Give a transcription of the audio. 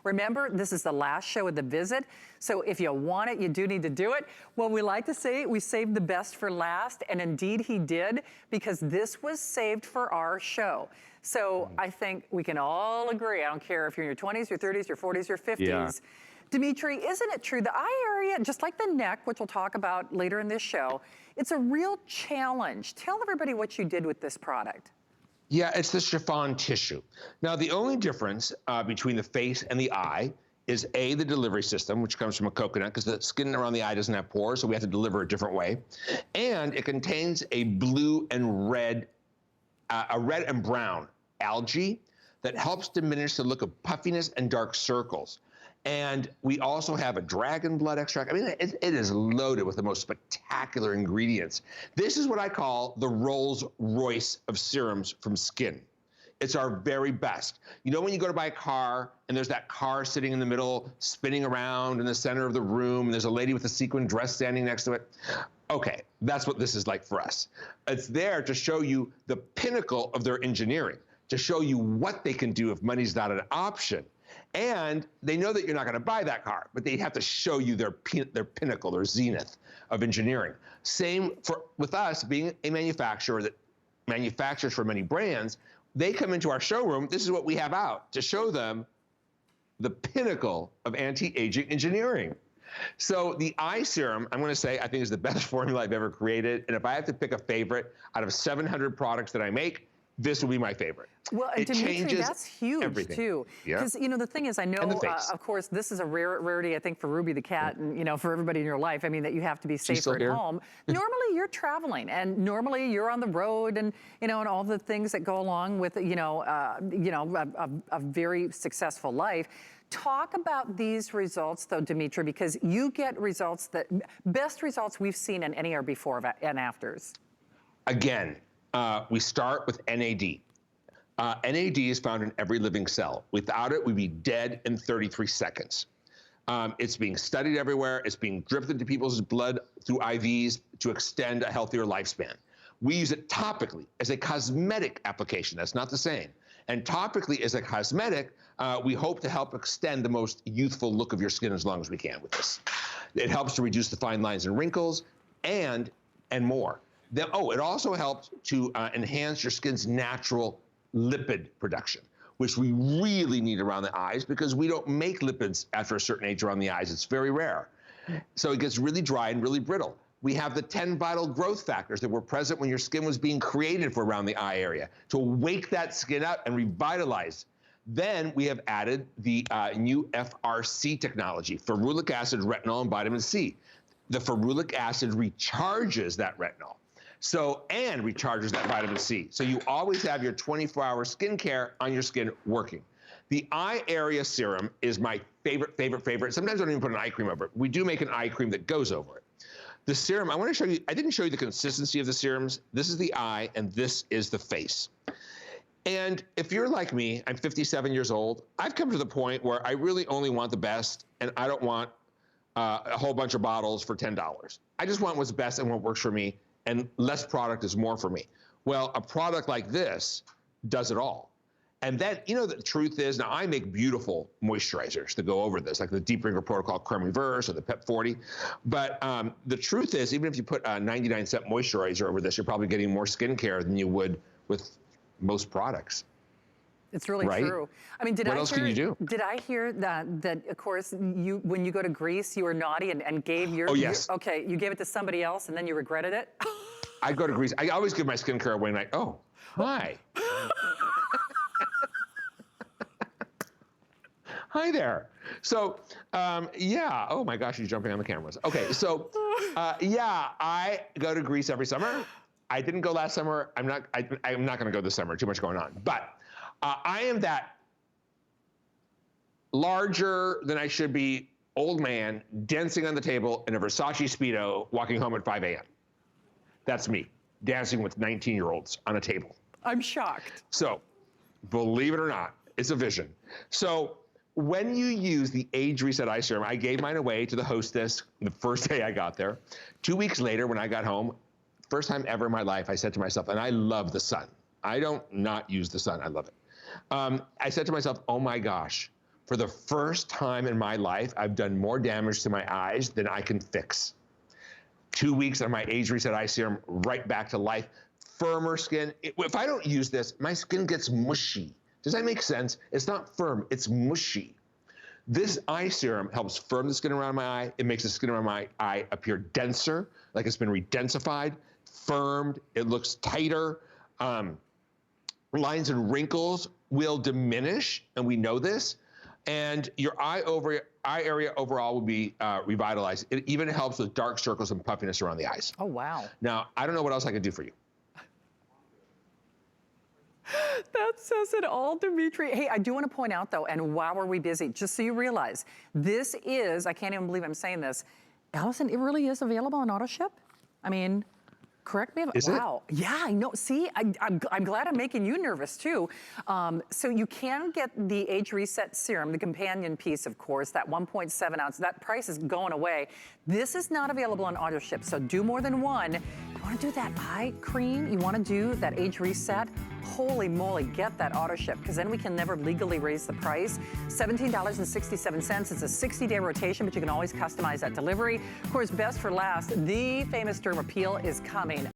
Remember, this is the last show of the visit, so if you want it, you do need to do it. Well, we like to say we saved the best for last, and indeed he did, because this was saved for our show. So I think we can all agree, I don't care if you're in your 20s, your 30s, your 40s, your 50s. Yeah. Dimitri, isn't it true, the eye area, just like the neck, which we'll talk about later in this show, it's a real challenge. Tell everybody what you did with this product. Yeah, it's the chiffon tissue. Now, the only difference between the face and the eye is A, the delivery system, which comes from a coconut, because the skin around the eye doesn't have pores, so we have to deliver a different way. And it contains a blue and red, a red and brown algae that helps diminish the look of puffiness and dark circles. And we also have a dragon blood extract. I mean, it is loaded with the most spectacular ingredients. This is what I call the Rolls Royce of serums from Skinn. It's our very best. You know when you go to buy a car and there's that car sitting in the middle, spinning around in the center of the room, and there's a lady with a sequin dress standing next to it? Okay, that's what this is like for us. It's there to show you the pinnacle of their engineering, to show you what they can do if money's not an option. And they know that you're not going to buy that car, but they have to show you their pinnacle, their zenith of engineering. Same with us being a manufacturer that manufactures for many brands. They come into our showroom. This is what we have out to show them the pinnacle of anti-aging engineering. So the eye serum, I'm going to say, I think is the best formula I've ever created. And if I have to pick a favorite out of 700 products that I make, this will be my favorite. Well, and Dimitri, that's huge too. Because, you know, the thing is, I know, of course, this is a rarity, I think, for Ruby the cat and, you know, for everybody in your life. I mean, that you have to be safer at home. Normally, you're traveling, and normally you're on the road and, you know, and all the things that go along with, a very successful life. Talk about these results, though, Dimitri, because you get results that, best results we've seen in any are before and afters. Again, we start with NAD. NAD is found in every living cell. Without it, we'd be dead in 33 seconds. It's being studied everywhere. It's being dripped into people's blood through IVs to extend a healthier lifespan. We use it topically as a cosmetic application. That's not the same. And topically as a cosmetic, we hope to help extend the most youthful look of your skin as long as we can with this. It helps to reduce the fine lines and wrinkles and more. Then, it also helps to enhance your skin's natural lipid production, which we really need around the eyes because we don't make lipids after a certain age around the eyes. It's very rare. So it gets really dry and really brittle. We have the 10 vital growth factors that were present when your skin was being created for around the eye area to wake that skin up and revitalize. Then we have added the new FRC technology, ferulic acid, retinol, and vitamin C. The ferulic acid recharges that retinol. And recharges that vitamin C. So you always have your 24-hour skincare on your skin working. The eye area serum is my favorite. Sometimes I don't even put an eye cream over it. We do make an eye cream that goes over it. The serum, I want to show you, I didn't show you the consistency of the serums. This is the eye and this is the face. And if you're like me, I'm 57 years old. I've come to the point where I really only want the best and I don't want a whole bunch of bottles for $10. I just want what's best and what works for me. And less product is more for me. Well, a product like this does it all. And then, you know, the truth is, now I make beautiful moisturizers that go over this, like the Deep Wrinkle Protocol Creme Reverse or the Pep 40. But the truth is, even if you put a 99-cent moisturizer over this, you're probably getting more skincare than you would with most products. It's really true. I mean, what else can you do? Did I hear that of course, when you go to Greece, you were naughty and gave your... Oh, yes. Okay, you gave it to somebody else and then you regretted it? I go to Greece. I always give my skincare away and hi. Hi there. So, yeah. Oh my gosh, you're jumping on the cameras. Okay, so, yeah, I go to Greece every summer. I didn't go last summer. I'm not going to go this summer. Too much going on. But I am that larger than I should be old man dancing on the table in a Versace Speedo walking home at 5 a.m. That's me, dancing with 19-year-olds on a table. I'm shocked. So, believe it or not, it's a vision. So, when you use the Age Reset Eye Serum, I gave mine away to the hostess the first day I got there. 2 weeks later, when I got home, first time ever in my life, I said to myself, and I love the sun. I don't not use the sun, I love it. I said to myself, oh my gosh, For the first time in my life, I've done more damage to my eyes than I can fix. 2 weeks on my Age Reset Eye Serum, right back to life. Firmer skin. If I don't use this, my skin gets mushy. Does that make sense? It's not firm, it's mushy. This eye serum helps firm the skin around my eye. It makes the skin around my eye appear denser, like it's been redensified, firmed. It looks tighter. Lines and wrinkles will diminish, and we know this. And your eye area overall will be revitalized. It even helps with dark circles and puffiness around the eyes. Oh, wow. Now, I don't know what else I can do for you. That says it all, Dimitri. Hey, I do want to point out, though, and while we're busy, just so you realize, this is, I can't even believe I'm saying this, Allison, it really is available on auto ship? I mean, correct me if, is wow. It? Yeah, I know. See, I'm glad I'm making you nervous, too. So you can get the Age Reset Serum, the companion piece, of course, that 1.7 ounce. That price is going away. This is not available on auto ship, so do more than one. You want to do that eye cream? You want to do that Age Reset? Holy moly, get that auto ship, because then we can never legally raise the price. $17.67. It's a 60-day rotation, but you can always customize that delivery. Of course, best for last, the famous Derm Appeal is coming.